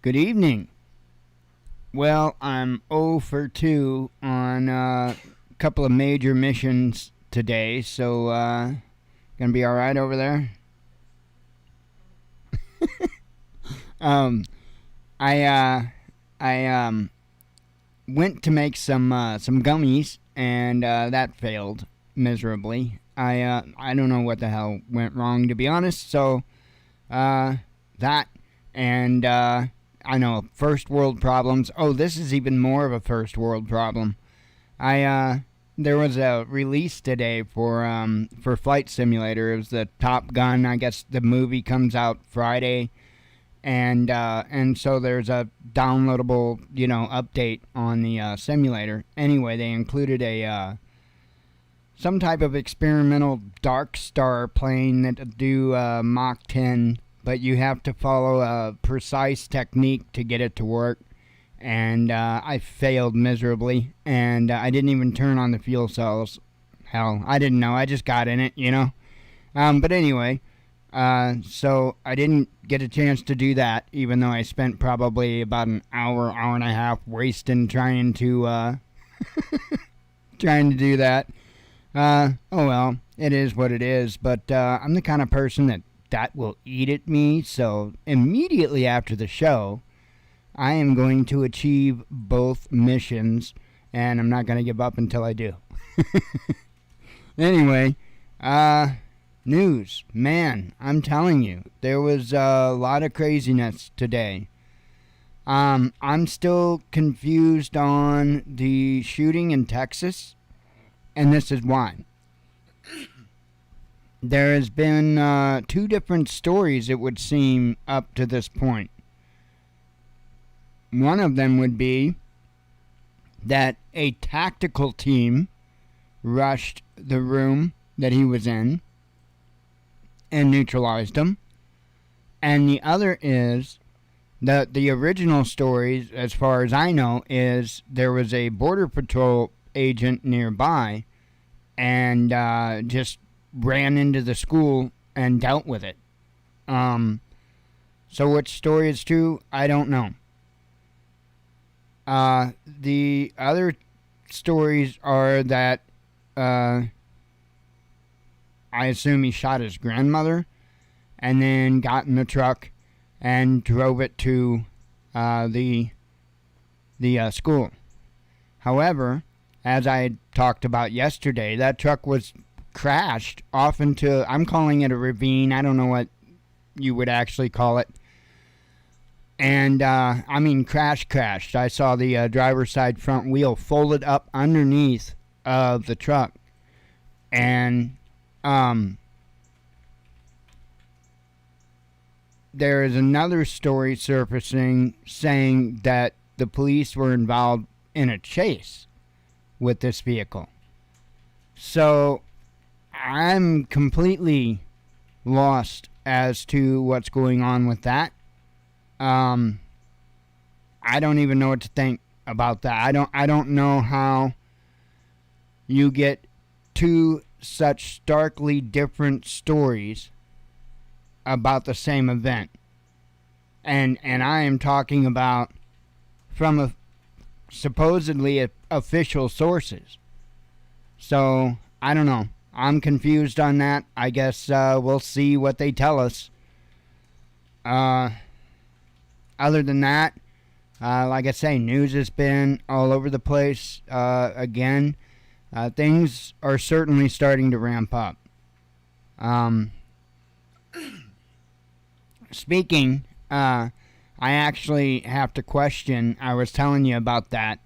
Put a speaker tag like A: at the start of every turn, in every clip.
A: Good evening. Well, I'm 0 for 2 on a couple of major missions today, so gonna be all right over there. um, I went to make some gummies, and that failed miserably. I don't know what the hell went wrong, to be honest. So that and I know first world problems. Oh, this is even more of a first world problem. There was a release today for Flight Simulator. It was the Top Gun. I guess the movie comes out Friday, and so there's a downloadable update on the simulator. Anyway, they included a some type of experimental Dark Star plane that do Mach 10, but you have to follow a precise technique to get it to work. And I failed miserably, and I didn't even turn on the fuel cells. Hell, I didn't know. I just got in it. But anyway, so I didn't get a chance to do that, even though I spent probably about an hour and a half wasting trying to do that. Oh well, it is what it is. But I'm the kind of person that will eat at me. So immediately after the show, I am going to achieve both missions, and I'm not going to give up until I do. Anyway, news. Man, I'm telling you, there was a lot of craziness today. I'm still confused on the shooting in Texas, and this is why. There has been two different stories, it would seem, up to this point. One of them would be that a tactical team rushed the room that he was in and neutralized him. And the other is that the original stories, as far as I know, is there was a Border Patrol agent nearby and just ran into the school and dealt with it. So which story is true, I don't know. The other stories are that I assume he shot his grandmother and then got in the truck and drove it to the school. However, as I talked about yesterday, that truck was crashed off into, I'm calling it a ravine. I don't know what you would actually call it. And, I mean, crashed. I saw the driver's side front wheel folded up underneath of the truck. And, there is another story surfacing saying that the police were involved in a chase with this vehicle. So, I'm completely lost as to what's going on with that. I don't even know what to think about that. I don't know how you get two such starkly different stories about the same event. And I am talking about from supposedly official sources. So, I don't know. I'm confused on that. I guess we'll see what they tell us. Other than that, like I say, news has been all over the place. Again, things are certainly starting to ramp up. Speaking, I actually have to question. I was telling you about that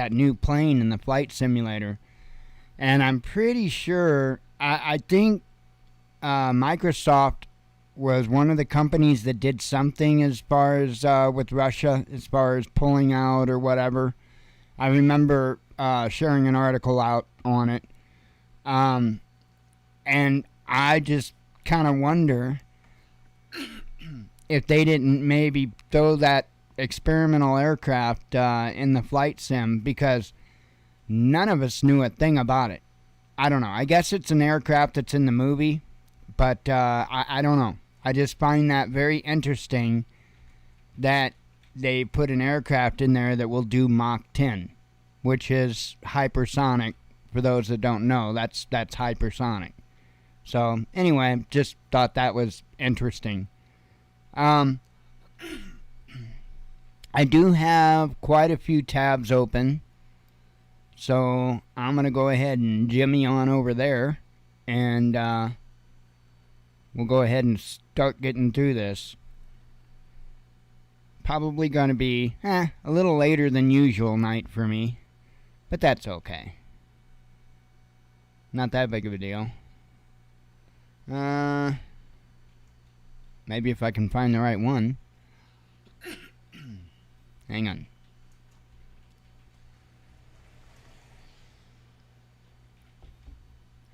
A: new plane in the flight simulator, and I'm pretty sure. I think Microsoft was one of the companies that did something as far as with Russia, as far as pulling out or whatever. I remember sharing an article out on it. And I just kind of wonder if they didn't maybe throw that experimental aircraft in the flight sim, because none of us knew a thing about it. I don't know. I guess it's an aircraft that's in the movie, but I don't know. I just find that very interesting that they put an aircraft in there that will do Mach 10, which is hypersonic. For those that don't know, that's hypersonic. So anyway, just thought that was interesting. I do have quite a few tabs open, so I'm going to go ahead and jimmy on over there, and we'll go ahead and start getting through this. Probably going to be a little later than usual night for me, but that's okay. Not that big of a deal. Maybe if I can find the right one. Hang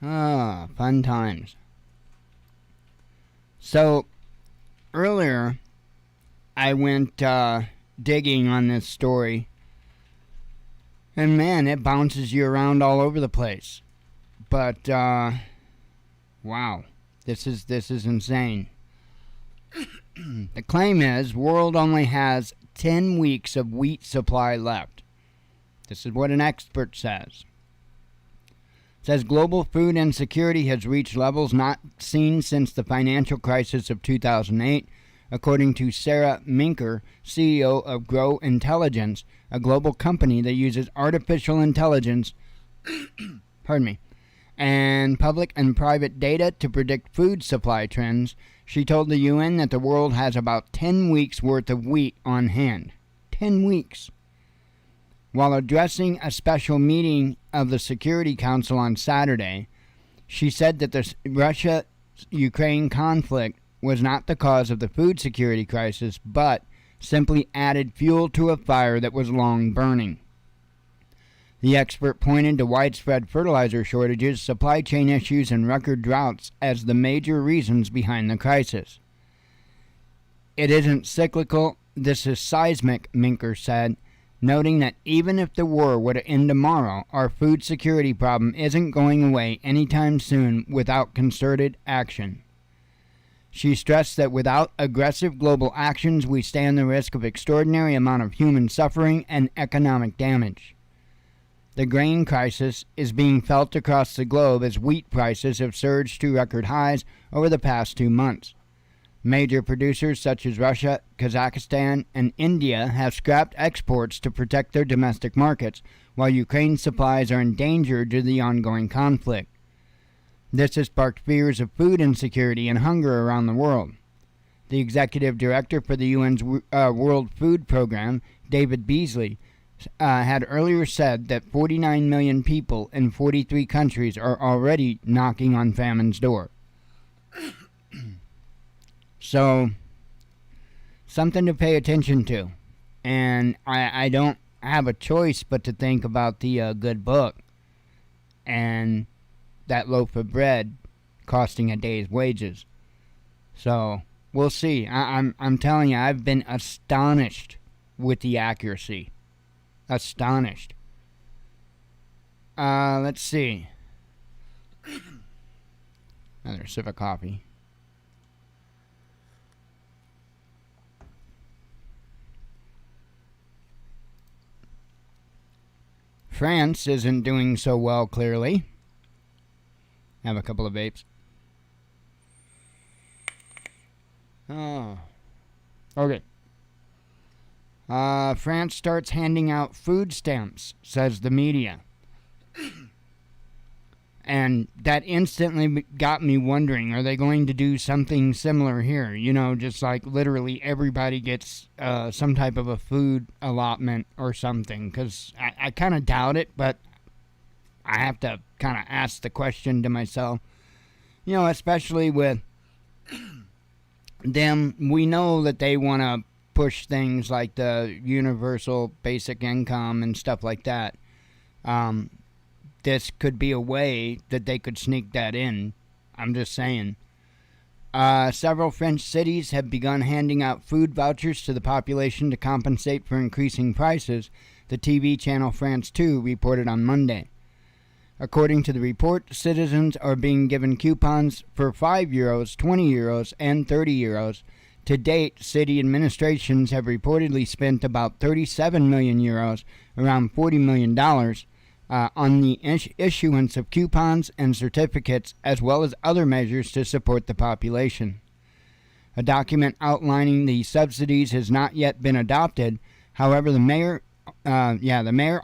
A: on. Fun times. So, earlier, I went digging on this story, and man, it bounces you around all over the place. But, wow, this is insane. The claim is world only has 10 weeks of wheat supply left. This is what an expert says. It says global food insecurity has reached levels not seen since the financial crisis of 2008, according to Sarah Minker, CEO of Grow Intelligence, a global company that uses artificial intelligence and public and private data to predict food supply trends. She told the UN that the world has about 10 weeks worth of wheat on hand. 10 weeks. While addressing a special meeting of the Security Council on Saturday, she said that the Russia-Ukraine conflict was not the cause of the food security crisis, but simply added fuel to a fire that was long burning. The expert pointed to widespread fertilizer shortages, supply chain issues, and record droughts as the major reasons behind the crisis. It isn't cyclical, this is seismic, Minker said, noting that even if the war were to end tomorrow, our food security problem isn't going away anytime soon without concerted action. She stressed that without aggressive global actions, we stand the risk of extraordinary amount of human suffering and economic damage. The grain crisis is being felt across the globe as wheat prices have surged to record highs over the past 2 months. Major producers such as Russia, Kazakhstan, and India have scrapped exports to protect their domestic markets, while Ukraine's supplies are in danger due to the ongoing conflict. This has sparked fears of food insecurity and hunger around the world. The executive director for the UN's World Food Program, David Beasley, had earlier said that 49 million people in 43 countries are already knocking on famine's door. So, something to pay attention to. And I don't have a choice but to think about the good book and that loaf of bread costing a day's wages. So, we'll see. I'm telling you, I've been astonished with the accuracy. Astonished. Let's see. Another sip of coffee. France isn't doing so well, clearly. Have a couple of vapes. Oh. Okay. France starts handing out food stamps, says the media. And that instantly got me wondering, are they going to do something similar here? You know, just like literally everybody gets some type of a food allotment or something. Because I kind of doubt it, but I have to kind of ask the question to myself. You know, especially with them, we know that they want to push things like the universal basic income and stuff like that. This could be a way that they could sneak that in. I'm just saying. Several French cities have begun handing out food vouchers to the population to compensate for increasing prices, the TV channel France 2 reported on Monday. According to the report, citizens are being given coupons for €5, €20, and €30 To date, city administrations have reportedly spent about 37 million euros, around $40 million, on the issuance of coupons and certificates, as well as other measures to support the population. A document outlining the subsidies has not yet been adopted. However, the mayor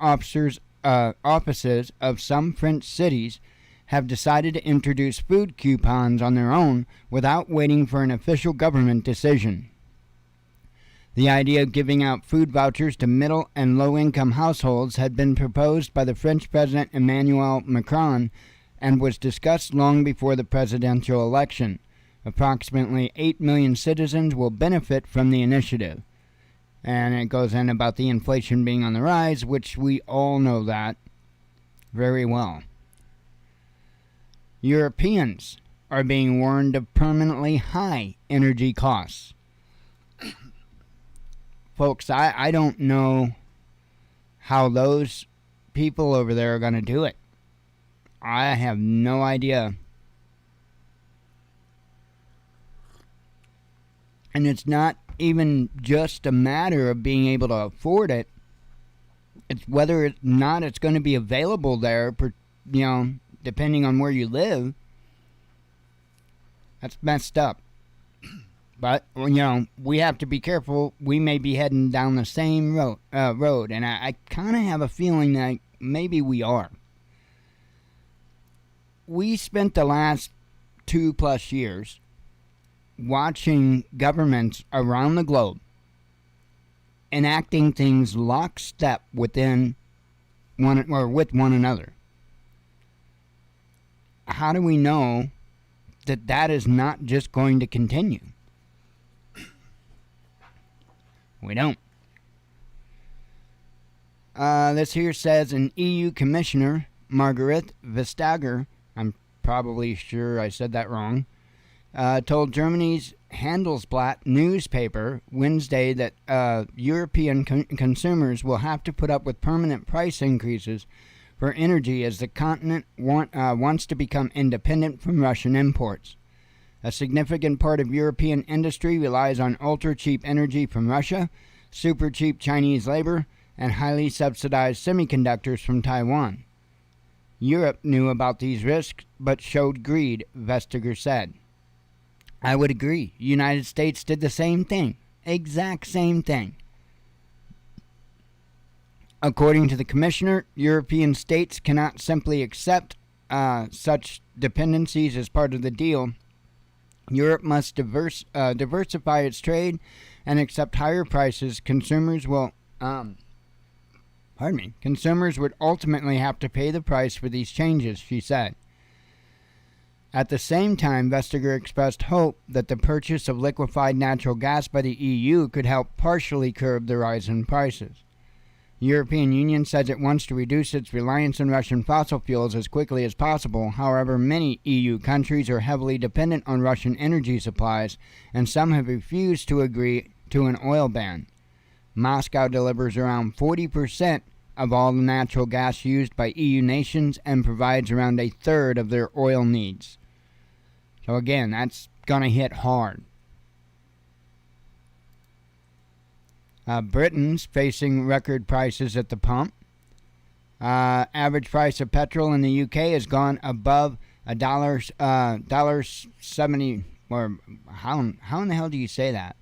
A: offices of some French cities have decided to introduce food coupons on their own without waiting for an official government decision. The idea of giving out food vouchers to middle and low-income households had been proposed by the French President Emmanuel Macron and was discussed long before the presidential election. Approximately 8 million citizens will benefit from the initiative. And it goes in about the inflation being on the rise, which we all know that very well. Europeans are being warned of permanently high energy costs. Folks, I don't know how those people over there are going to do it. I have no idea. And it's not even just a matter of being able to afford it. It's whether or not it's going to be available there, depending on where you live. That's messed up. But, we have to be careful. We may be heading down the same road. And I kind of have a feeling that maybe we are. We spent the last 2+ years watching governments around the globe enacting things lockstep with one another. How do we know that is not just going to continue? We don't. This here says an EU commissioner, Margaret Vestager, I'm probably sure I said that wrong, told Germany's Handelsblatt newspaper Wednesday that European consumers will have to put up with permanent price increases for energy as the continent wants to become independent from Russian imports. A significant part of European industry relies on ultra-cheap energy from Russia, super-cheap Chinese labor, and highly subsidized semiconductors from Taiwan. Europe knew about these risks, but showed greed, Vestager said. I would agree. United States did the same thing. Exact same thing. According to the commissioner, European states cannot simply accept such dependencies as part of the deal. Europe must diversify its trade and accept higher prices. Consumers would ultimately have to pay the price for these changes, she said. At the same time, Vestager expressed hope that the purchase of liquefied natural gas by the EU could help partially curb the rise in prices. The European Union says it wants to reduce its reliance on Russian fossil fuels as quickly as possible. However, many EU countries are heavily dependent on Russian energy supplies, and some have refused to agree to an oil ban. Moscow delivers around 40% of all the natural gas used by EU nations and provides around a third of their oil needs. So again, that's going to hit hard. Britain's facing record prices at the pump. Average price of petrol in the UK has gone above $1.70. Or how in the hell do you say that?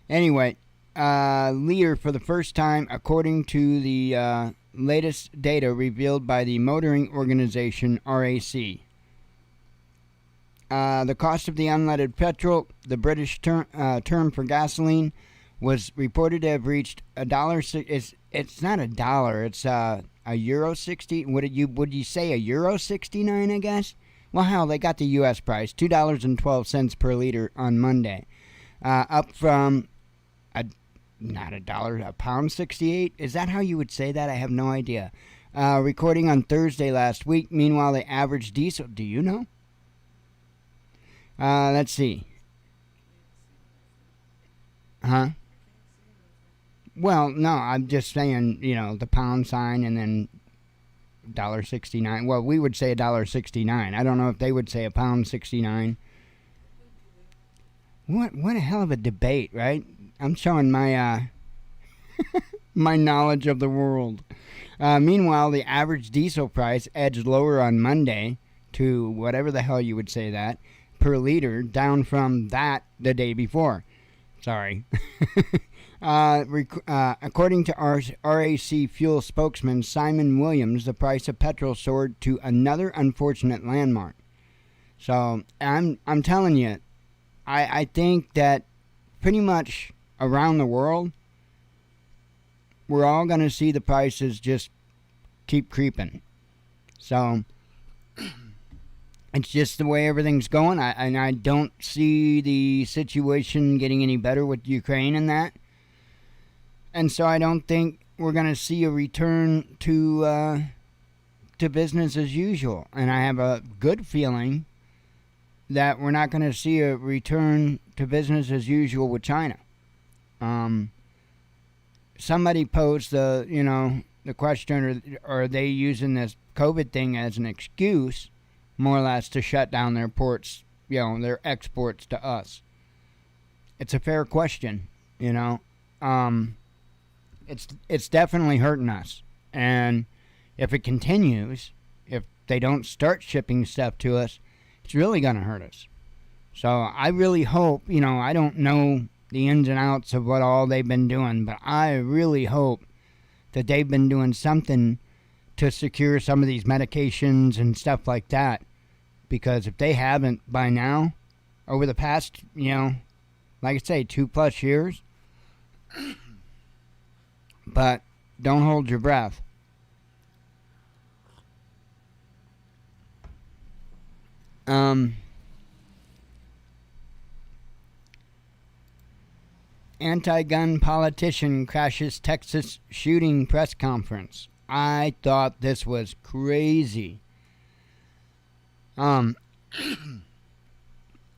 A: Anyway, liter for the first time, according to the latest data revealed by the motoring organization RAC. The cost of the unleaded petrol, the British term for gasoline, was reported to have reached $1. It's not $1. It's a euro 60. Would you say a euro 69? I guess. Well, hell, they got the U.S. price, $2.12 per liter on Monday, up from not $1, £1.68. Is that how you would say that? I have no idea. Recording on Thursday last week. Meanwhile, the average diesel. Do you know? Let's see. Huh? Well, no, I'm just saying, the pound sign and then $1.69. Well, we would say $1.69. I don't know if they would say £1.69. What a hell of a debate, right? I'm showing my my knowledge of the world. Meanwhile, the average diesel price edged lower on Monday to whatever the hell you would say that per liter, down from that the day before. Sorry. According to RAC fuel spokesman Simon Williams, the price of petrol soared to another unfortunate landmark. So I'm telling you, I think that pretty much around the world, we're all going to see the prices just keep creeping. So it's just the way everything's going. I don't see the situation getting any better with Ukraine and that. And so I don't think we're going to see a return to business as usual. And I have a good feeling that we're not going to see a return to business as usual with China. Somebody posed the question, are they using this COVID thing as an excuse, more or less, to shut down their ports, their exports to us? It's a fair question, It's definitely hurting us. And if it continues, if they don't start shipping stuff to us, it's really going to hurt us. So I really hope, I don't know the ins and outs of what all they've been doing, but I really hope that they've been doing something to secure some of these medications and stuff like that. Because if they haven't by now, over the past, like I say, 2+ years, but don't hold your breath. Anti-gun politician crashes Texas shooting press conference. I thought this was crazy.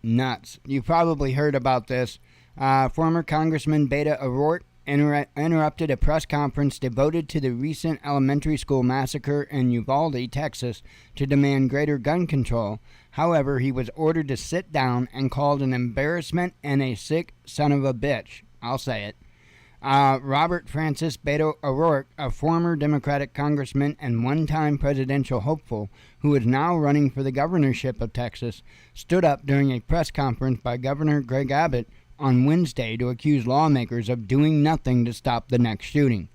A: Nuts. You probably heard about this. Former Congressman Beto O'Rourke interrupted a press conference devoted to the recent elementary school massacre in Uvalde, Texas, to demand greater gun control. However, he was ordered to sit down and called an embarrassment and a sick son of a bitch. I'll say it. Robert Francis Beto O'Rourke, a former Democratic congressman and one-time presidential hopeful who is now running for the governorship of Texas, stood up during a press conference by Governor Greg Abbott on Wednesday to accuse lawmakers of doing nothing to stop the next shooting.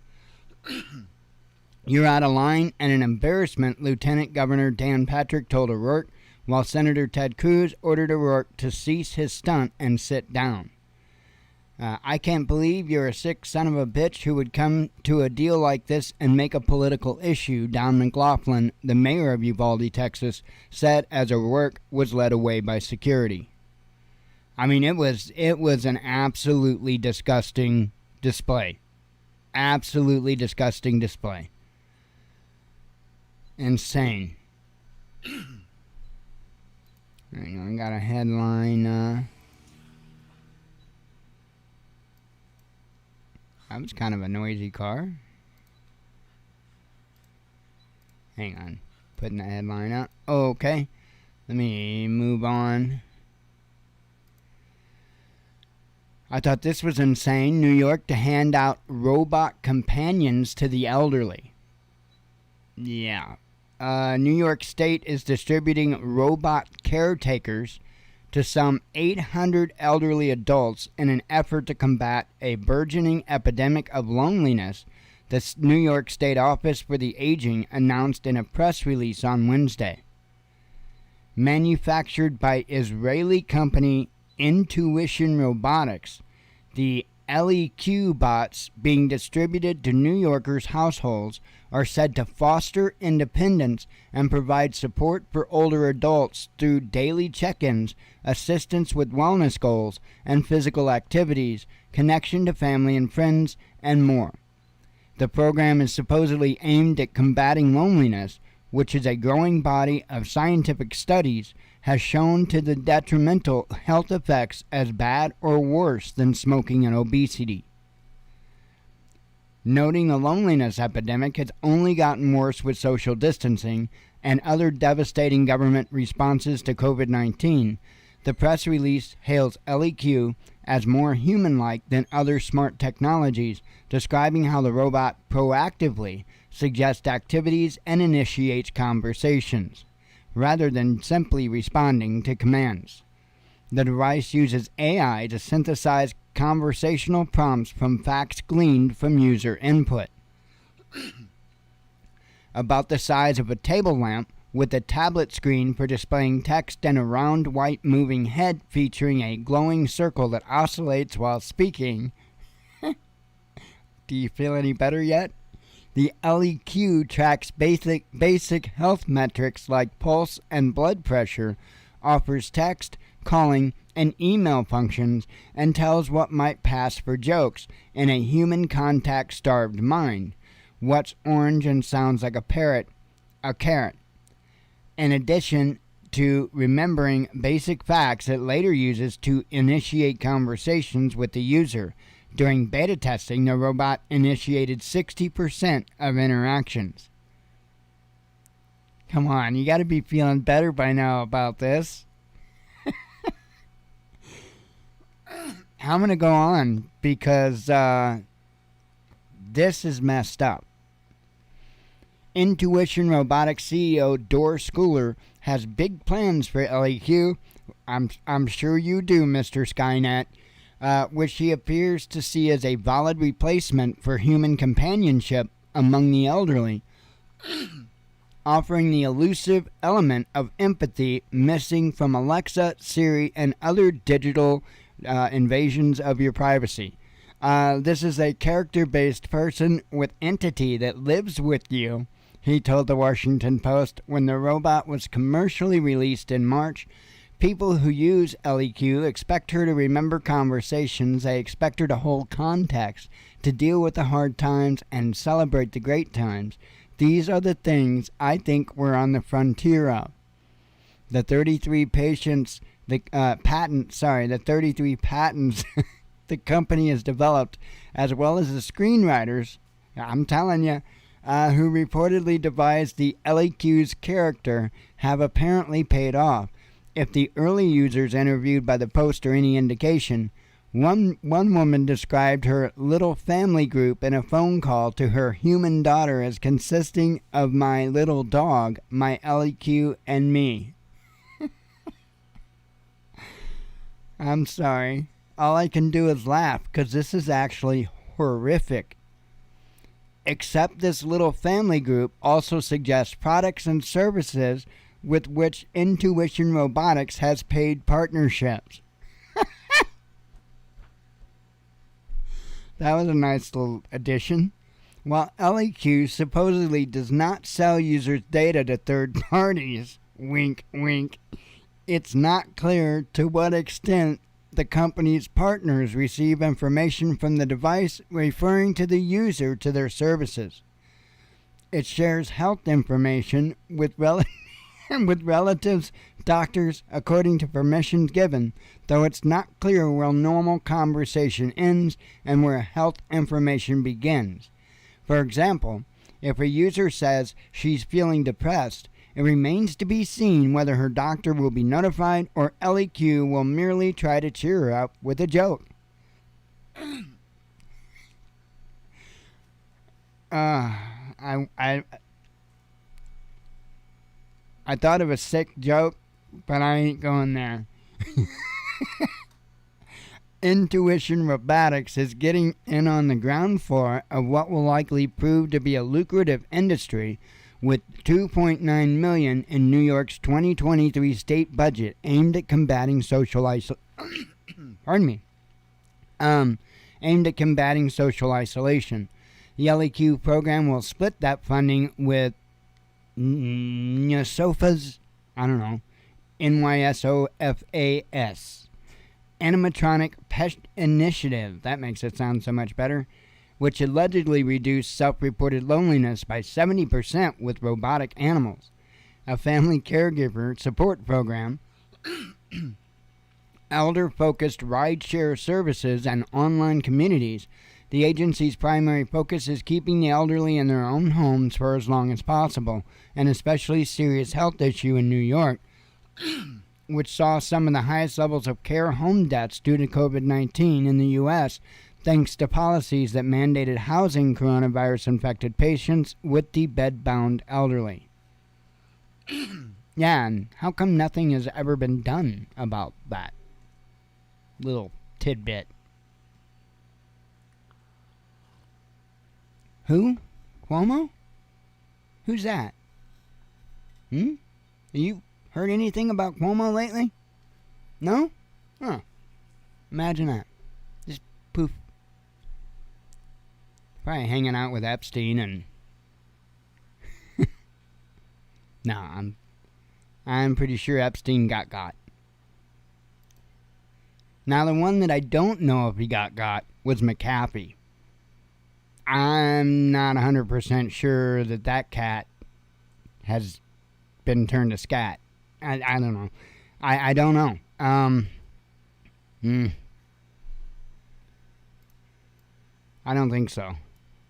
A: "You're out of line and an embarrassment," Lieutenant Governor Dan Patrick told O'Rourke, while Senator Ted Cruz ordered O'Rourke to cease his stunt and sit down. "I can't believe you're a sick son of a bitch who would come to a deal like this and make a political issue," Don McLaughlin, the mayor of Uvalde, Texas, said as O'Rourke was led away by security. I mean, it was an absolutely disgusting display. Absolutely disgusting display. Insane. Hang on, I got a headline. That was kind of a noisy car. Hang on. Putting the headline up. Okay. Let me move on. I thought this was insane. New York to hand out robot companions to the elderly. Yeah. New York State is distributing robot caretakers to some 800 elderly adults in an effort to combat a burgeoning epidemic of loneliness, the New York State Office for the Aging announced in a press release on Wednesday. Manufactured by Israeli company Intuition Robotics, the LEQ bots being distributed to New Yorkers' households are said to foster independence and provide support for older adults through daily check-ins, assistance with wellness goals and physical activities, connection to family and friends, and more. The program is supposedly aimed at combating loneliness, which is a growing body of scientific studies has shown to the detrimental health effects as bad or worse than smoking and obesity. Noting the loneliness epidemic has only gotten worse with social distancing and other devastating government responses to COVID-19, The press release hails LEQ as more human-like than other smart technologies, describing how the robot proactively suggests activities and initiates conversations, rather than simply responding to commands. The device uses AI to synthesize conversational prompts from facts gleaned from user input. About the size of a table lamp, with a tablet screen for displaying text and a round white moving head featuring a glowing circle that oscillates while speaking. Do you feel any better yet? The LEQ tracks basic health metrics like pulse and blood pressure, offers text, calling, and email functions, and tells what might pass for jokes in a human contact-starved mind. What's orange and sounds like a parrot? A carrot. In addition to remembering basic facts, it later uses to initiate conversations with the user. During beta testing, the robot initiated 60% of interactions. Come on, you gotta be feeling better by now about this. I'm gonna go on because this is messed up. Intuition Robotics CEO Dor Schooler has big plans for LEQ. I'm sure you do, Mr. Skynet, which he appears to see as a valid replacement for human companionship among the elderly, offering the elusive element of empathy missing from Alexa, Siri, and other digital invasions of your privacy. This is a character-based person with entity that lives with you, he told the Washington Post. When the robot was commercially released in March, people who use LEQ expect her to remember conversations. They expect her to hold context, to deal with the hard times, and celebrate the great times. These are the things I think we're on the frontier of. The 33 patents the 33 patents the company has developed, as well as the screenwriters, I'm telling you, who reportedly devised the LEQ's character, have apparently paid off. If the early users interviewed by the Post are any indication, one woman described her little family group in a phone call to her human daughter as consisting of my little dog, my LEQ, and me. I'm sorry. All I can do is laugh, because this is actually horrific. Except this little family group also suggests products and services with which Intuition Robotics has paid partnerships. That was a nice little addition. While LEQ supposedly does not sell users' data to third parties, wink, wink, it's not clear to what extent the company's partners receive information from the device referring to the user to their services. It shares health information with relatives, doctors, according to permissions given, though it's not clear where normal conversation ends and where health information begins. For example, if a user says she's feeling depressed, it remains to be seen whether her doctor will be notified or LEQ will merely try to cheer her up with a joke. I thought of a sick joke, but I ain't going there. Intuition Robotics is getting in on the ground floor of what will likely prove to be a lucrative industry, with $2.9 million in New York's 2023 state budget aimed at combating social aimed at combating social isolation. The LEQ program will split that funding with NYSOFA's, NYSOFAS, Animatronic Pest Initiative. That makes it sound so much better. Which allegedly reduced self-reported loneliness by 70% with robotic animals. A family caregiver support program, elder-focused rideshare services, and online communities. The agency's primary focus is keeping the elderly in their own homes for as long as possible. An especially serious health issue in New York which saw some of the highest levels of care home deaths due to COVID-19 in the U.S., thanks to policies that mandated housing coronavirus-infected patients with the bed-bound elderly. Yeah, and how come nothing has ever been done about that little tidbit? Who? Cuomo? Who's that? Have you heard anything about Cuomo lately? No? Huh. Imagine that. Just poof. Probably hanging out with Epstein and... No, I'm pretty sure Epstein got. Now, the one that I don't know if he got was McAfee. I'm not 100% sure that cat has been turned to scat. I don't know. I don't know. I don't think so.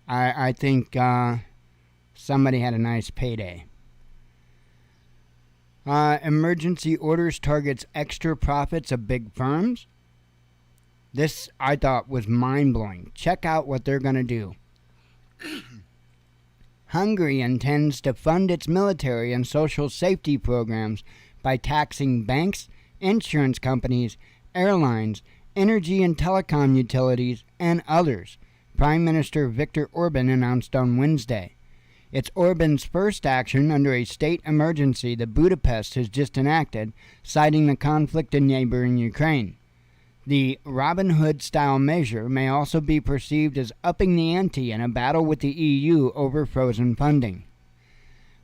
A: I think somebody had a nice payday. Emergency orders targets extra profits of big firms. This, I thought, was mind-blowing. Check out what they're going to do. Hungary intends to fund its military and social safety programs by taxing banks, insurance companies, airlines, energy and telecom utilities, and others, Prime Minister Viktor Orban announced on Wednesday. It's Orban's first action under a state emergency that Budapest has just enacted, citing the conflict in neighboring Ukraine. The Robin Hood-style measure may also be perceived as upping the ante in a battle with the EU over frozen funding.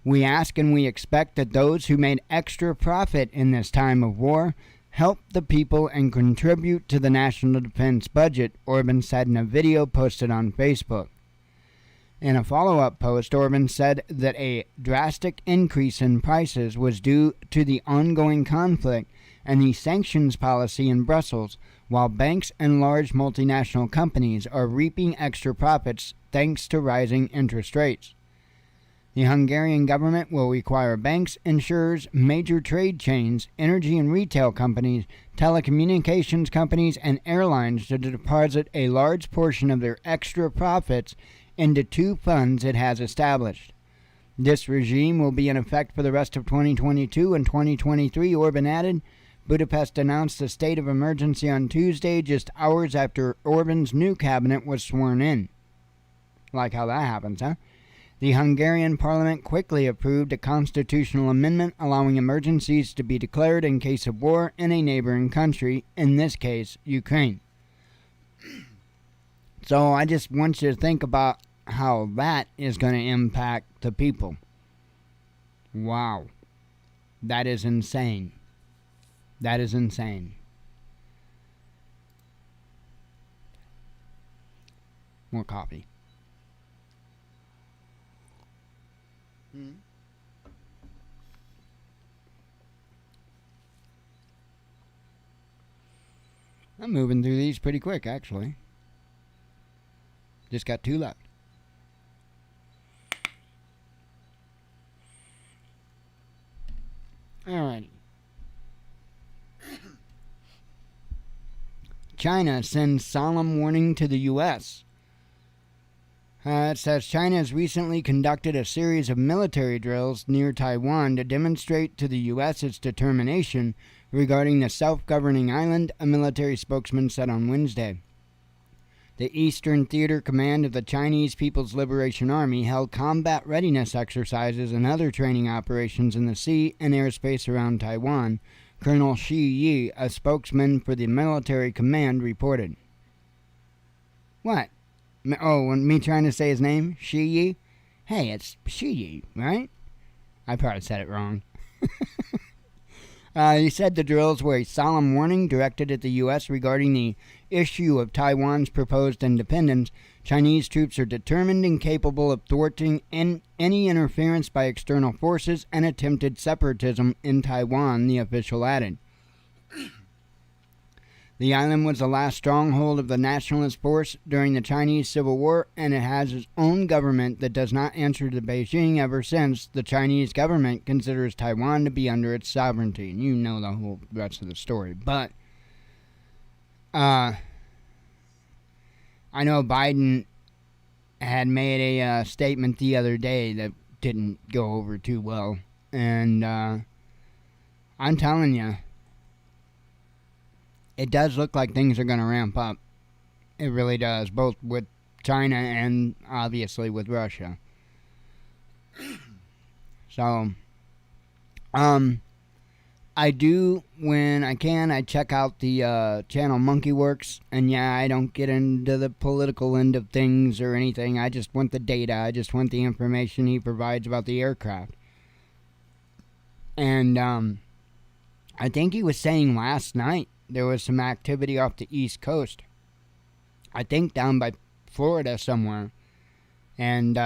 A: We ask and we expect that those who made extra profit in this time of war help the people and contribute to the national defense budget, Orban said in a video posted on Facebook. In a follow-up post, Orban said that a drastic increase in prices was due to the ongoing conflict and the sanctions policy in Brussels, while banks and large multinational companies are reaping extra profits thanks to rising interest rates. The Hungarian government will require banks, insurers, major trade chains, energy and retail companies, telecommunications companies, and airlines to deposit a large portion of their extra profits into two funds it has established. This regime will be in effect for the rest of 2022 and 2023, Orban added. Budapest announced a state of emergency on Tuesday, just hours after Orban's new cabinet was sworn in. Like how that happens, huh? The Hungarian parliament quickly approved a constitutional amendment allowing emergencies to be declared in case of war in a neighboring country, in this case, Ukraine. So I just want you to think about how that is going to impact the people. Wow. That is insane. That is insane. More coffee. I'm moving through these pretty quick, actually. Just got two left. Alrighty. China sends solemn warning to the U.S. It says China has recently conducted a series of military drills near Taiwan to demonstrate to the U.S. its determination regarding the self-governing island, a military spokesman said on Wednesday. The Eastern Theater Command of the Chinese People's Liberation Army held combat readiness exercises and other training operations in the sea and airspace around Taiwan, Colonel Shi Yi, a spokesman for the military command, reported. What? Oh, me trying to say his name? Shi Yi? Hey, it's Shi Yi, right? I probably said it wrong. He said the drills were a solemn warning directed at the U.S. regarding the issue of Taiwan's proposed independence. Chinese troops are determined and capable of thwarting any interference by external forces and attempted separatism in Taiwan, the official added. The island was the last stronghold of the nationalist force during the Chinese Civil War, and it has its own government that does not answer to Beijing ever since the Chinese government considers Taiwan to be under its sovereignty. And you know the whole rest of the story. But I know Biden had made a statement the other day that didn't go over too well. And I'm telling you, it does look like things are going to ramp up. It really does, both with China and obviously with Russia. So, I do, when I can, I check out the channel Monkeyworks. And yeah, I don't get into the political end of things or anything. I just want the data. I just want the information he provides about the aircraft. And I think he was saying last night there was some activity off the East Coast. I think down by Florida somewhere. And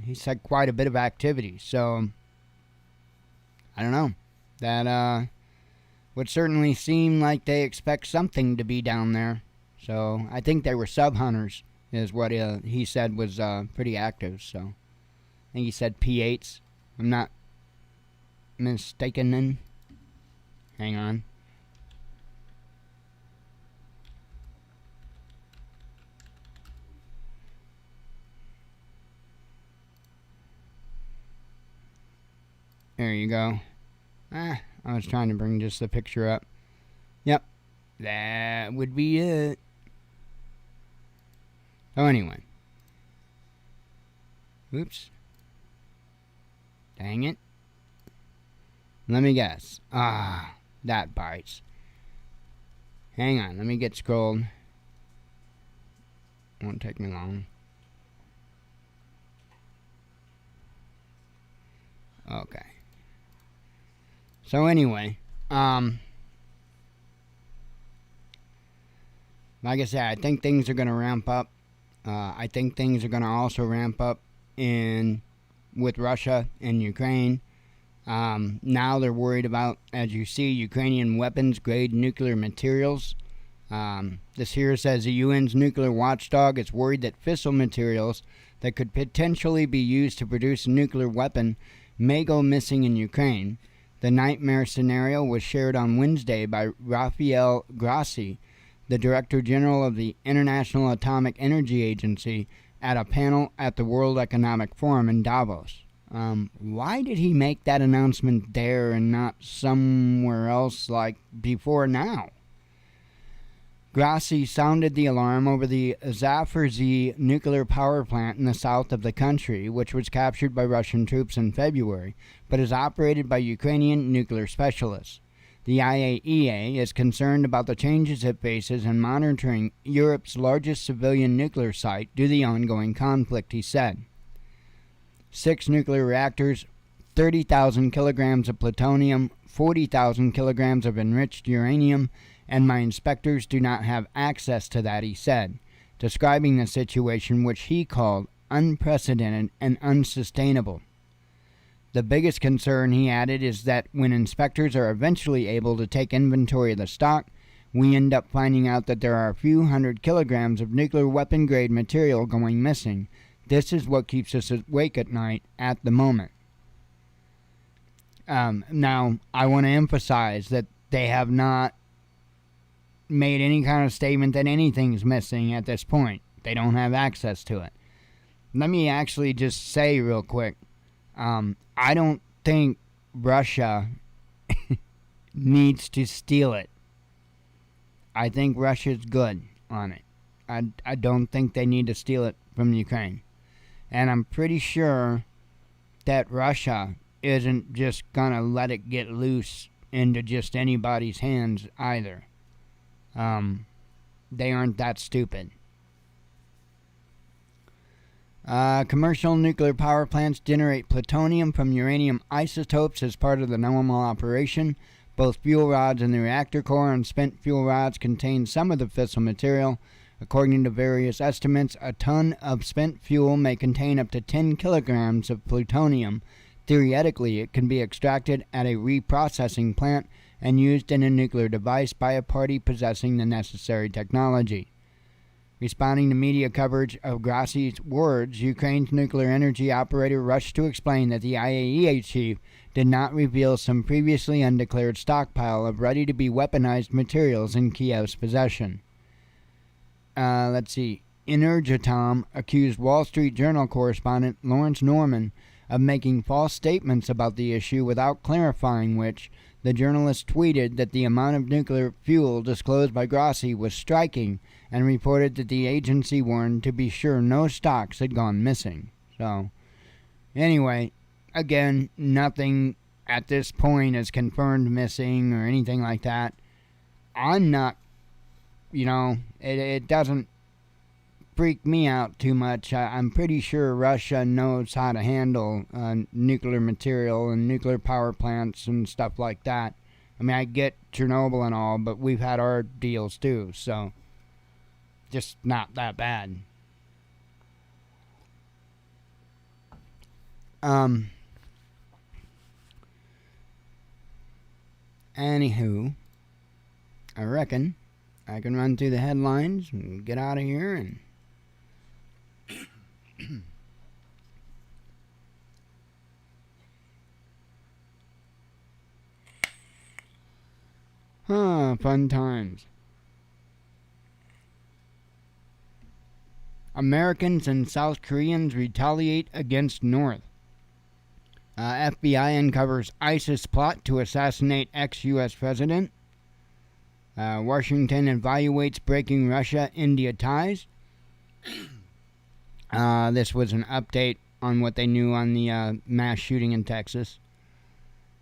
A: he said quite a bit of activity. So, I don't know. That would certainly seem like they expect something to be down there. So, I think they were sub-hunters, is what he said was pretty active. So, I think he said P-8s. I'm not mistaken then. Hang on. There you go. I was trying to bring just the picture up. Yep. That would be it. So anyway. Oops. Dang it. Let me guess. That bites. Hang on. Let me get scrolled. Won't take me long. Okay. So anyway, like I said, I think things are going to ramp up. I think things are going to also ramp up with Russia and Ukraine. Now they're worried about, as you see, Ukrainian weapons-grade nuclear materials. This here says the UN's nuclear watchdog is worried that fissile materials that could potentially be used to produce a nuclear weapon may go missing in Ukraine. The nightmare scenario was shared on Wednesday by Rafael Grossi, the Director General of the International Atomic Energy Agency, at a panel at the World Economic Forum in Davos. Why did he make that announcement there and not somewhere else like before now? Grossi sounded the alarm over the Zaporizhzhia nuclear power plant in the south of the country, which was captured by Russian troops in February, but is operated by Ukrainian nuclear specialists. The IAEA is concerned about the changes it faces in monitoring Europe's largest civilian nuclear site due to the ongoing conflict, he said. 6 nuclear reactors, 30,000 kilograms of plutonium, 40,000 kilograms of enriched uranium, and my inspectors do not have access to that, he said, describing the situation which he called unprecedented and unsustainable. The biggest concern, he added, is that when inspectors are eventually able to take inventory of the stock, we end up finding out that there are a few hundred kilograms of nuclear weapon-grade material going missing. This is what keeps us awake at night at the moment. Now, I want to emphasize that they have not made any kind of statement that anything's missing at this point. They don't have access to it. Let me actually just say real quick, I don't think Russia needs to steal it. I think Russia's good on it. I don't think they need to steal it from Ukraine. And I'm pretty sure that Russia isn't just gonna let it get loose into just anybody's hands either. They aren't that stupid. Commercial nuclear power plants generate plutonium from uranium isotopes as part of the normal operation. Both fuel rods in the reactor core and spent fuel rods contain some of the fissile material. According to various estimates, a ton of spent fuel may contain up to 10 kilograms of plutonium. Theoretically, it can be extracted at a reprocessing plant and used in a nuclear device by a party possessing the necessary technology. Responding to media coverage of Grossi's words, Ukraine's nuclear energy operator rushed to explain that the IAEA chief did not reveal some previously undeclared stockpile of ready-to-be weaponized materials in Kiev's possession. Energoatom accused Wall Street Journal correspondent Lawrence Norman of making false statements about the issue without clarifying which. The journalist tweeted that the amount of nuclear fuel disclosed by Grossi was striking and reported that the agency warned to be sure no stocks had gone missing. So, anyway, again, nothing at this point is confirmed missing or anything like that. I'm not, it doesn't freak me out too much. I'm pretty sure Russia knows how to handle nuclear material and nuclear power plants and stuff like that. I mean, I get Chernobyl and all, but we've had our deals too, so just not that bad. Anywho, I reckon I can run through the headlines and get out of here and fun times. Americans and South Koreans retaliate against North. FBI uncovers ISIS plot to assassinate ex-U.S. president. Washington evaluates breaking Russia-India ties. This was an update on what they knew on the mass shooting in Texas.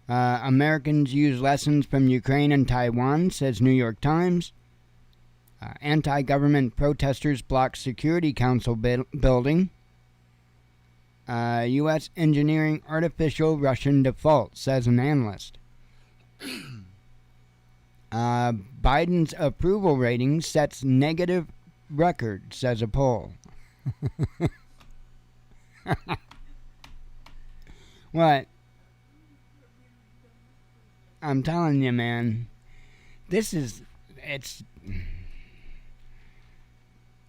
A: Americans use lessons from Ukraine and Taiwan, says New York Times. Anti-government protesters block Security Council building. U.S. engineering artificial Russian default, says an analyst. Biden's approval rating sets negative record, says a poll. What? I'm telling you, man. It's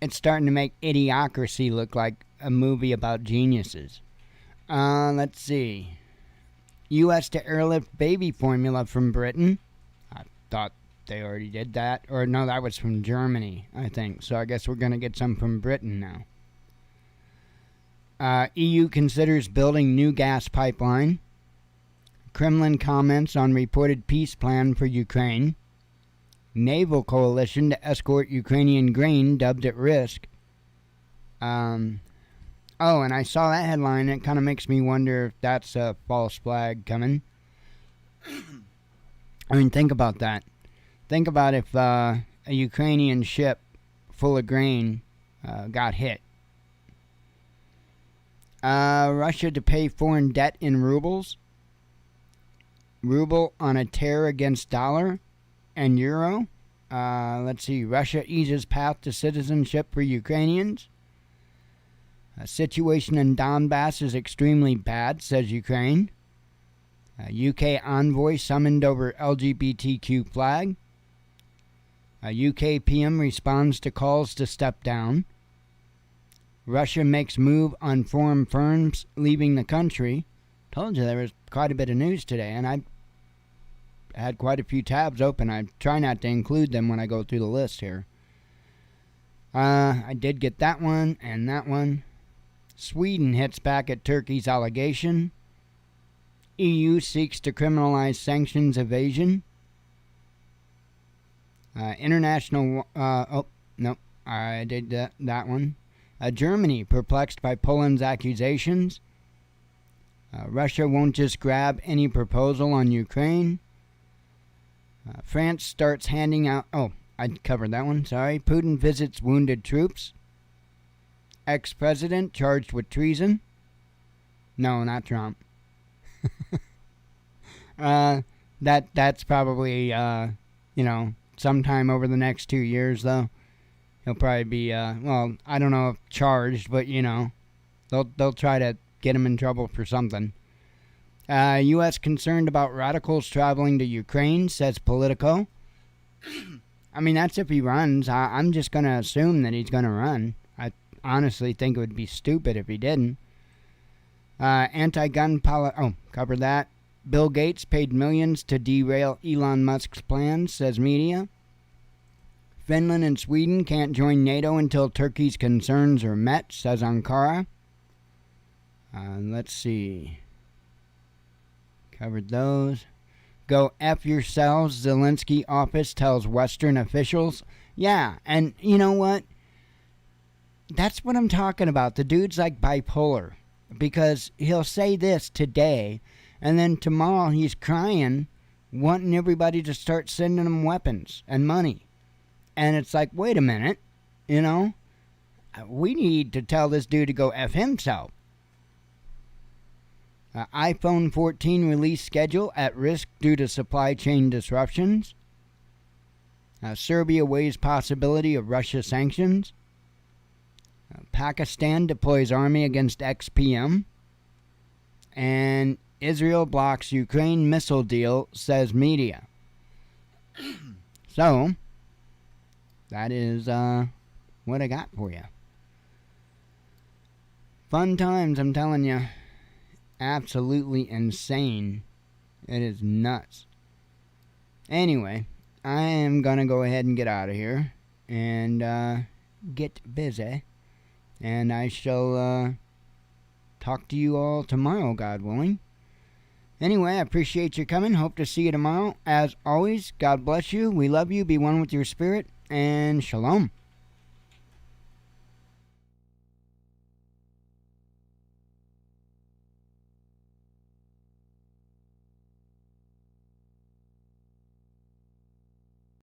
A: starting to make Idiocracy look like a movie about geniuses. Let's see. U.S. to airlift baby formula from Britain. I thought they already did that. Or no, that was from Germany, I think. So I guess we're going to get some from Britain now. EU considers building new gas pipeline. Kremlin comments on reported peace plan for Ukraine. Naval coalition to escort Ukrainian grain dubbed at risk. And I saw that headline. It kind of makes me wonder if that's a false flag coming. I mean, think about that. Think about if a Ukrainian ship full of grain got hit. Russia to pay foreign debt in rubles. Ruble on a tear against dollar and euro. Let's see. Russia eases path to citizenship for Ukrainians. Situation in Donbass is extremely bad, says Ukraine. UK envoy summoned over LGBTQ flag. UK PM responds to calls to step down. Russia makes move on foreign firms leaving the country. Told you there was quite a bit of news today, and I had quite a few tabs open. I try not to include them when I go through the list here. I did get that one and that one. Sweden hits back at Turkey's allegation. EU seeks to criminalize sanctions evasion. International... I did that one. Germany perplexed by Poland's accusations. Russia won't just grab any proposal on Ukraine. France starts handing out... Oh, I covered that one, sorry. Putin visits wounded troops. Ex-president charged with treason. No, not Trump. That's probably, sometime over the next 2 years, though. He'll probably be, I don't know if charged, but, they'll try to get him in trouble for something. U.S. concerned about radicals traveling to Ukraine, says Politico. I mean, that's if he runs. I'm just going to assume that he's going to run. I honestly think it would be stupid if he didn't. Anti-gun policy. Oh, covered that. Bill Gates paid millions to derail Elon Musk's plans, says media. Finland and Sweden can't join NATO until Turkey's concerns are met, says Ankara. Let's see. Covered those. Go F yourselves, Zelensky office tells Western officials. Yeah, and you know what? That's what I'm talking about. The dude's like bipolar. Because he'll say this today, and then tomorrow he's crying, wanting everybody to start sending him weapons and money. And it's like, wait a minute, you know? We need to tell this dude to go F himself. iPhone 14 release schedule at risk due to supply chain disruptions. Serbia weighs possibility of Russia sanctions. Pakistan deploys army against XPM. And Israel blocks Ukraine missile deal, says media. So, that is what I got for you. Fun times, I'm telling you. Absolutely insane. It is nuts. Anyway, I am going to go ahead and get out of here and get busy. And I shall talk to you all tomorrow, God willing. Anyway, I appreciate you coming. Hope to see you tomorrow. As always, God bless you. We love you. Be one with your spirit. And shalom.